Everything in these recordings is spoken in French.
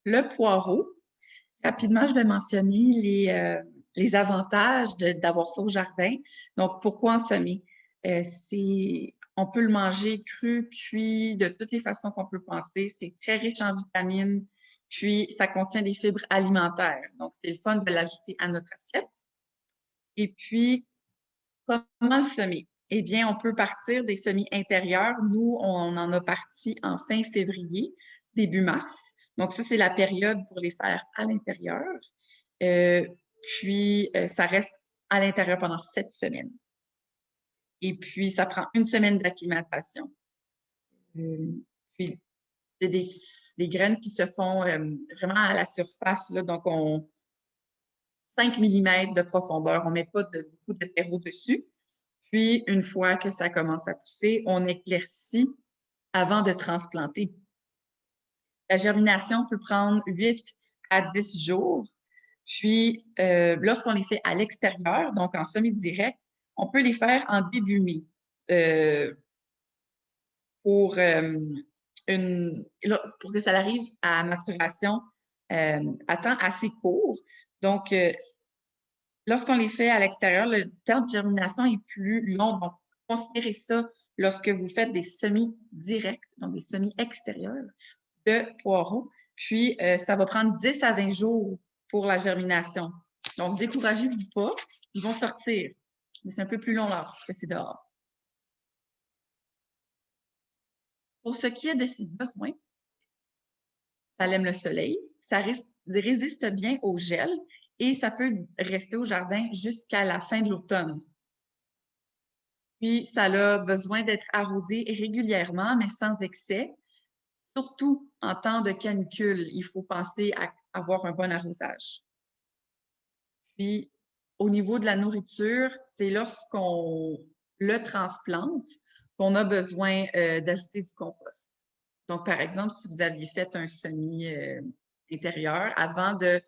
Le poireau, rapidement, je vais mentionner les avantages d'avoir ça au jardin. Donc, pourquoi en semer? On peut le manger cru, cuit, de toutes les façons qu'on peut penser. C'est très riche en vitamines, puis ça contient des fibres alimentaires. Donc, c'est le fun de l'ajouter à notre assiette. Et puis, comment le semer? Eh bien, on peut partir des semis intérieurs. Nous, on en a parti en fin février, début mars. Donc, ça, c'est la période pour les faire à l'intérieur. Euh, ça reste à l'intérieur pendant 7 semaines. Et puis, ça prend une semaine d'acclimatation. Puis, c'est des graines qui se font vraiment à la surface. Là, donc, 5 mm de profondeur. On ne met pas beaucoup de terreau dessus. Puis, une fois que ça commence à pousser, on éclaircit avant de transplanter. La germination peut prendre 8 à 10 jours. Puis, lorsqu'on les fait à l'extérieur, donc en semi-direct, on peut les faire en début mai pour, pour que ça arrive à maturation à temps assez court. Donc, lorsqu'on les fait à l'extérieur, le temps de germination est plus long. Donc, considérez ça lorsque vous faites des semis directs, donc des semis extérieurs de poireaux. Puis, ça va prendre 10 à 20 jours pour la germination. Donc, découragez-vous pas, ils vont sortir. Mais c'est un peu plus long là, parce que c'est dehors. Pour ce qui est de ses besoins, ça aime le soleil, ça résiste bien au gel et ça peut rester au jardin jusqu'à la fin de l'automne. Puis, ça a besoin d'être arrosé régulièrement, mais sans excès. Surtout en temps de canicule, il faut penser à avoir un bon arrosage. Puis, au niveau de la nourriture, c'est lorsqu'on le transplante qu'on a besoin d'ajouter du compost. Donc, par exemple, si vous aviez fait un semis intérieur avant de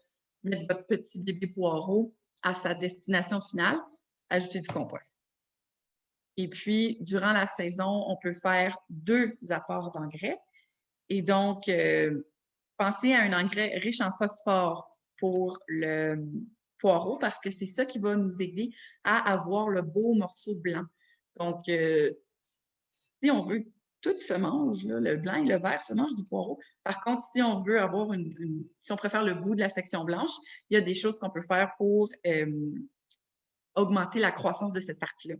mettre votre petit bébé poireau à sa destination finale, ajoutez du compost. Et puis, durant la saison, on peut faire 2 apports d'engrais. Et donc, pensez à un engrais riche en phosphore pour le poireau parce que c'est ça qui va nous aider à avoir le beau morceau blanc. Donc, si on veut, tout se mange, là, le blanc et le vert se mangent du poireau. Par contre, si on veut avoir si on préfère le goût de la section blanche, il y a des choses qu'on peut faire pour augmenter la croissance de cette partie-là.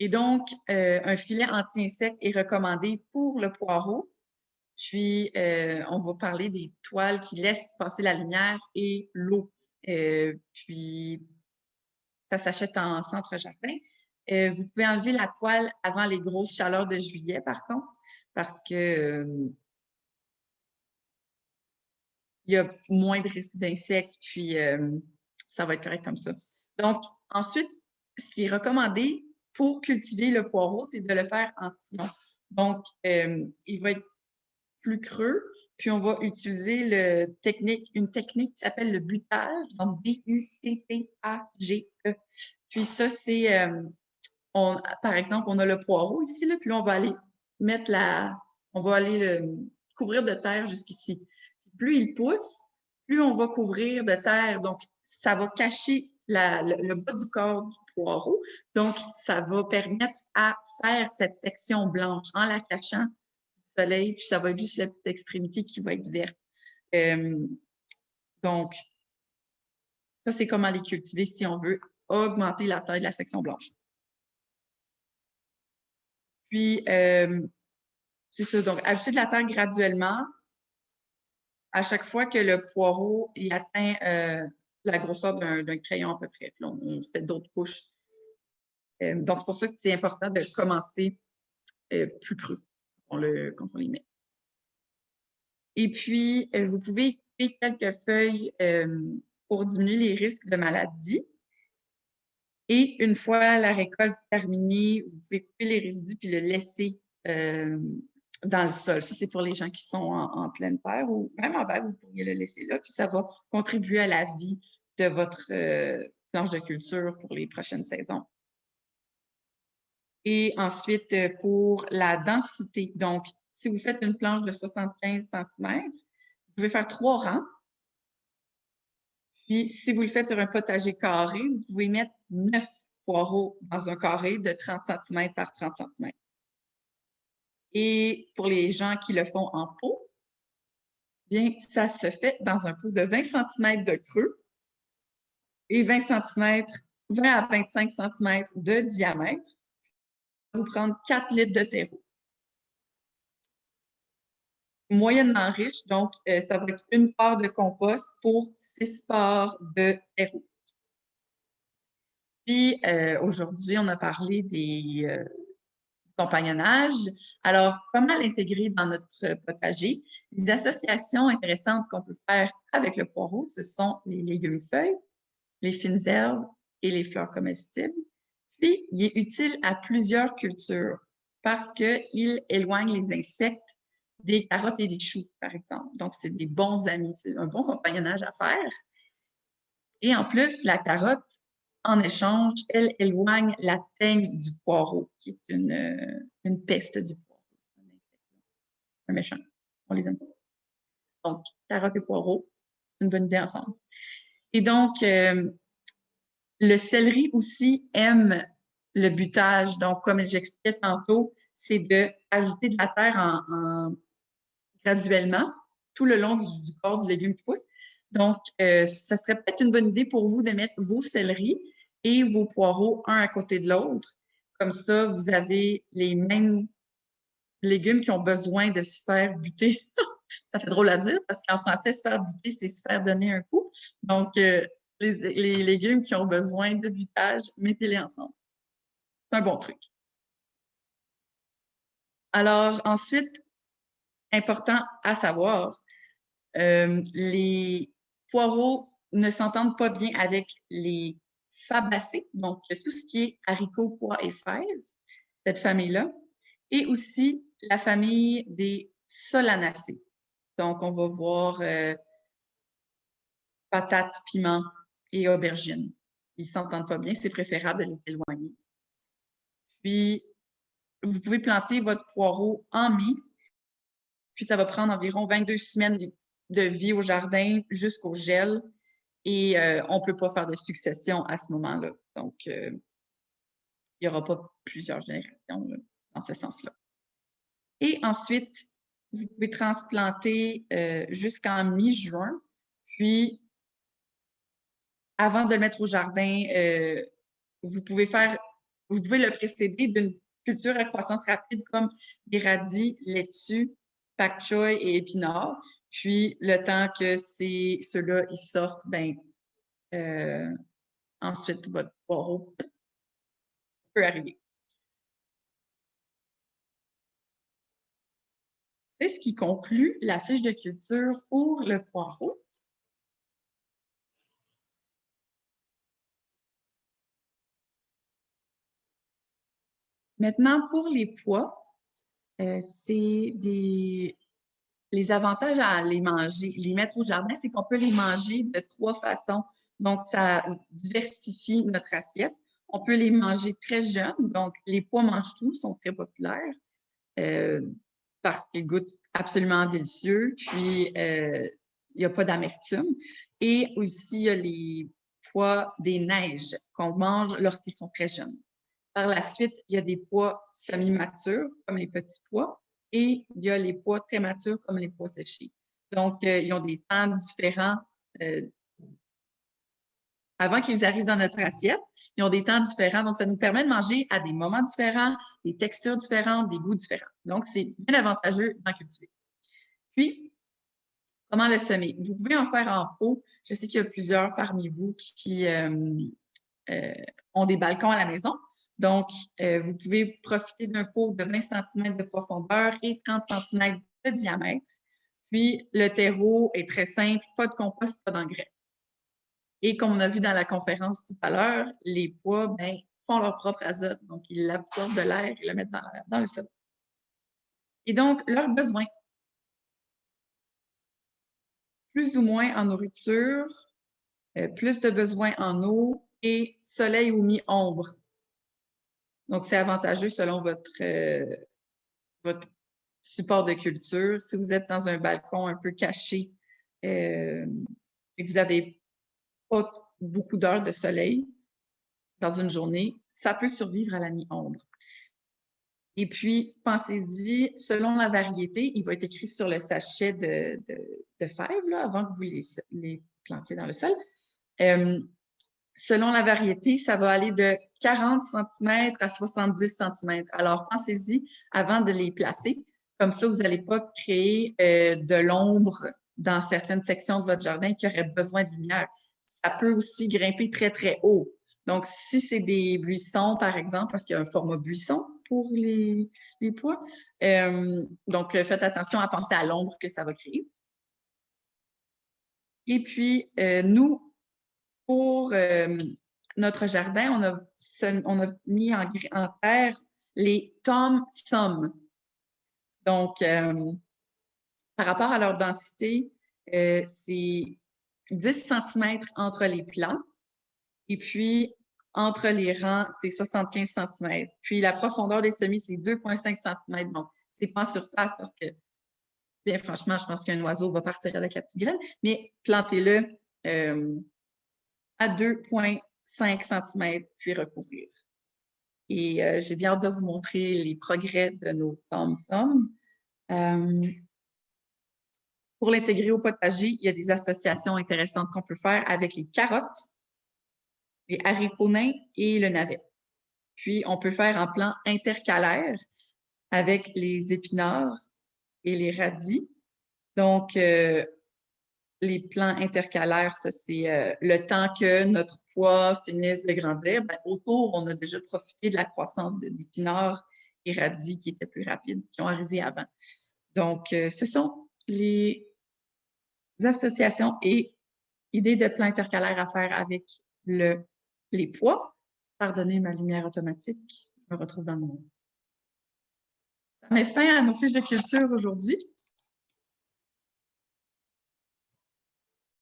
Et donc, un filet anti-insectes est recommandé pour le poireau. Puis, on va parler des toiles qui laissent passer la lumière et l'eau. Puis, ça s'achète en centre-jardin. Vous pouvez enlever la toile avant les grosses chaleurs de juillet, par contre, parce que il y a moins de risques d'insectes, puis ça va être correct comme ça. Donc, ensuite, ce qui est recommandé pour cultiver le poireau, c'est de le faire en sillon. Donc, il va être plus creux, puis on va utiliser une technique qui s'appelle le butage, donc B-U-T-T-A-G-E. Puis ça, c'est, par exemple, on a le poireau ici, là, puis là, on va aller le couvrir de terre jusqu'ici. Plus il pousse, plus on va couvrir de terre, donc ça va cacher le bas du corps du poireau, donc ça va permettre à faire cette section blanche en la cachant soleil, puis ça va être juste la petite extrémité qui va être verte. Donc, ça, c'est comment les cultiver si on veut augmenter la taille de la section blanche. Puis, c'est ça. Donc, ajouter de la terre graduellement. À chaque fois que le poireau il atteint la grosseur d'un crayon à peu près. Puis on fait d'autres couches. Donc, c'est pour ça que c'est important de commencer plus creux quand on les met. Et puis, vous pouvez couper quelques feuilles pour diminuer les risques de maladie. Et une fois la récolte terminée, vous pouvez couper les résidus puis le laisser dans le sol. Ça, c'est pour les gens qui sont en pleine terre ou même en bas, vous pourriez le laisser là. Puis ça va contribuer à la vie de votre planche de culture pour les prochaines saisons. Et ensuite, pour la densité, donc, si vous faites une planche de 75 cm, vous pouvez faire 3 rangs. Puis, si vous le faites sur un potager carré, vous pouvez mettre 9 poireaux dans un carré de 30 cm par 30 cm. Et pour les gens qui le font en pot, bien, ça se fait dans un pot de 20 cm de creux et 20 à 25 cm de diamètre. Vous prendre 4 litres de terreau. Moyennement riche, donc ça va être une part de compost pour 6 parts de terreau. Puis aujourd'hui, on a parlé des compagnonnage. Alors, comment l'intégrer dans notre potager? Les associations intéressantes qu'on peut faire avec le poireau, ce sont les légumes-feuilles, les fines herbes et les fleurs comestibles. Puis, il est utile à plusieurs cultures parce qu'il éloigne les insectes des carottes et des choux, par exemple. Donc, c'est des bons amis, c'est un bon compagnonnage à faire. Et en plus, la carotte, en échange, elle éloigne la teigne du poireau, qui est une peste du poireau. Un méchant. On les aime pas. Donc, carotte et poireau, c'est une bonne idée ensemble. Et donc, le céleri aussi aime le butage. Donc, comme j'expliquais tantôt, c'est d'ajouter de la terre graduellement tout le long du corps du légume qui pousse. Donc, ça serait peut-être une bonne idée pour vous de mettre vos céleris et vos poireaux un à côté de l'autre. Comme ça, vous avez les mêmes légumes qui ont besoin de se faire buter. Ça fait drôle à dire parce qu'en français, se faire buter, c'est se faire donner un coup. Donc, les légumes qui ont besoin de butage, mettez-les ensemble. C'est un bon truc. Alors, ensuite, important à savoir, les poireaux ne s'entendent pas bien avec les fabacées, donc tout ce qui est haricots, pois et fraises, cette famille-là, et aussi la famille des solanacées. Donc, on va voir patates, piments et aubergines. Ils ne s'entendent pas bien, c'est préférable de les éloigner. Puis, vous pouvez planter votre poireau en mai, puis ça va prendre environ 22 semaines de vie au jardin jusqu'au gel. Et on ne peut pas faire de succession à ce moment-là. Donc, il n'y aura pas plusieurs générations là, dans ce sens-là. Et ensuite, vous pouvez transplanter jusqu'en mi-juin. Puis, avant de le mettre au jardin, vous pouvez le précéder d'une culture à croissance rapide comme les radis, laitue, pak choy et épinards. Puis, le temps que ceux-là ils sortent, ben, ensuite, votre poireau peut arriver. C'est ce qui conclut la fiche de culture pour le poireau. Maintenant, pour les pois, les avantages à les manger, les mettre au jardin, c'est qu'on peut les manger de 3 façons. Donc, ça diversifie notre assiette. On peut les manger très jeunes. Donc, les pois mange-tout sont très populaires parce qu'ils goûtent absolument délicieux. Puis, il n'y a pas d'amertume. Et aussi, il y a les pois des neiges qu'on mange lorsqu'ils sont très jeunes. Par la suite, il y a des pois semi-matures, comme les petits pois, et il y a les pois très matures, comme les pois séchés. Donc, ils ont des temps différents. Avant qu'ils arrivent dans notre assiette, ils ont des temps différents. Donc, ça nous permet de manger à des moments différents, des textures différentes, des goûts différents. Donc, c'est bien avantageux d'en cultiver. Puis, comment le semer? Vous pouvez en faire en pot. Je sais qu'il y a plusieurs parmi vous qui ont des balcons à la maison. Donc, vous pouvez profiter d'un pot de 20 cm de profondeur et 30 cm de diamètre. Puis, le terreau est très simple, pas de compost, pas d'engrais. Et comme on a vu dans la conférence tout à l'heure, les pois ben, font leur propre azote. Donc, ils absorbent de l'air et le mettent dans le sol. Et donc, leurs besoins. Plus ou moins en nourriture, plus de besoins en eau et soleil ou mi-ombre. Donc, c'est avantageux selon votre support de culture. Si vous êtes dans un balcon un peu caché et que vous n'avez pas beaucoup d'heures de soleil dans une journée, ça peut survivre à la mi-ombre. Et puis, pensez-y, selon la variété, il va être écrit sur le sachet de fèves, là, avant que vous les plantiez dans le sol. Selon la variété, ça va aller de 40 cm à 70 cm. Alors, pensez-y avant de les placer. Comme ça, vous n'allez pas créer de l'ombre dans certaines sections de votre jardin qui auraient besoin de lumière. Ça peut aussi grimper très, très haut. Donc, si c'est des buissons, par exemple, parce qu'il y a un format buisson pour les pois, donc faites attention à penser à l'ombre que ça va créer. Et puis, nous, pour notre jardin, on a mis en terre les thom-thom. Donc, par rapport à leur densité, c'est 10 cm entre les plants. Et puis, entre les rangs, c'est 75 cm. Puis, la profondeur des semis, c'est 2,5 cm. Donc, c'est pas en surface parce que, bien franchement, je pense qu'un oiseau va partir avec la petite graine, mais plantez-le à 2,5 cm, puis recouvrir. Et j'ai bien hâte de vous montrer les progrès de nos thom-thom. Pour l'intégrer au potager, il y a des associations intéressantes qu'on peut faire avec les carottes, les haricots nains et le navet. Puis, on peut faire en plan intercalaire avec les épinards et les radis. Donc, les plants intercalaires, ça, c'est le temps que notre pois finisse de grandir. Ben, autour, on a déjà profité de la croissance d'épinards et radis qui étaient plus rapides, qui ont arrivé avant. Donc, ce sont les associations et idées de plants intercalaires à faire avec les pois. Pardonnez ma lumière automatique. Je me retrouve dans mon... Ça met fin à nos fiches de culture aujourd'hui.